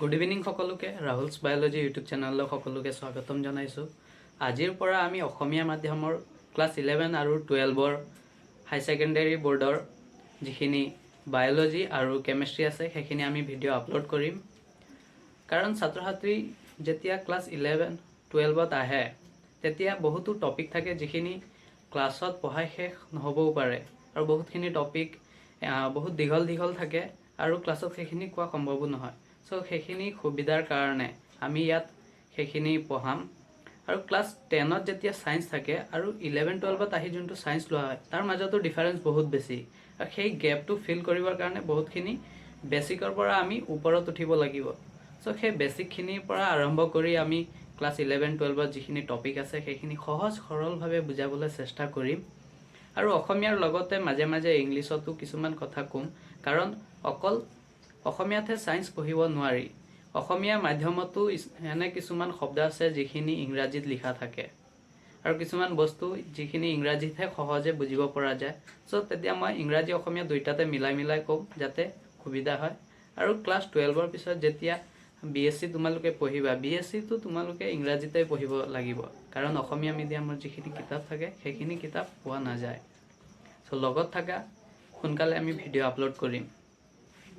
Good evening সকলোকে ৰাহুলছ biology YouTube চেনেললৈ সকলোকে স্বাগতম জনাইছোঁ। আজিৰ পৰা আমি অসমীয়া মাধ্যমৰ ক্লাছ 11 আৰু 12ৰ হাই ছেকেণ্ডেৰী বৰ্ডৰ যিখিনি বায়'লজি আৰু কেমেষ্ট্ৰি আছে সেইখিনি আমি ভিডিঅ' আপলোড কৰিম। কাৰণ ছাত্ৰ ছাত্ৰী যেতিয়া ক্লাছ 11 12ত আহে তেতিয়া বহুতো টপিক থাকে যিখিনি ক্লাছত পঢ়াই শেষ নহ'বও পাৰে আৰু বহুতখিনি টপিক বহুত দীঘল থাকে আৰু ক্লাছত সেইখিনি কোৱা সম্ভৱো নহয়। সো সেইখিনি সুবিধাৰ কাৰণে আমি ইয়াত সেইখিনি পঢ়াম। আৰু ক্লাছ 10ত যেতিয়া সায়েন্স থাকে আৰু 11 12ত আহি যোনটো সায়েন্স লোৱা হয় তাৰ মাজতো ডিফাৰেন্স বহুত বেছি। আৰু সেই গেপটো ফিল কৰিবৰ কাৰণে বহুতখিনি বেসিকৰ পৰা আমি ওপৰত উঠিব লাগিব। সো সেই বেসিকখিনিৰ পৰা আৰম্ভ কৰি আমি ক্লাছ 11 12ত যিখিনি টপিক আছে সেইখিনি সহজ সৰলভাৱে বুজাবলৈ চেষ্টা কৰিম। আৰু অসমীয়াৰ লগতে মাজে মাজে ইংলিছতো কিছুমান কথা কম, কাৰণ অকল অসমীয়াতে সায়েন্স পঢ়িব নোৱাৰি। অসমীয়া মাধ্যমতো এনে কিছুমান শব্দ আছে যিখিনি ইংৰাজীত লিখা থাকে আৰু কিছুমান বস্তু যিখিনি ইংৰাজীতহে সহজে বুজিব পৰা যায়। সো তেতিয়া মই ইংৰাজী অসমীয়া দুইটাতে মিলাই কম যাতে সুবিধা হয়। আৰু ক্লাছ 12ৰ পিছত যেতিয়া BSc তোমালোকে পঢ়িবা, BScটো তোমালোকে ইংৰাজীতে পঢ়িব লাগিব, কাৰণ অসমীয়া মিডিয়ামৰ যিখিনি কিতাপ থাকে সেইখিনি কিতাপ পোৱা নাযায়। সো লগত থাকা, সোনকালে আমি ভিডিঅ' আপলোড কৰিম।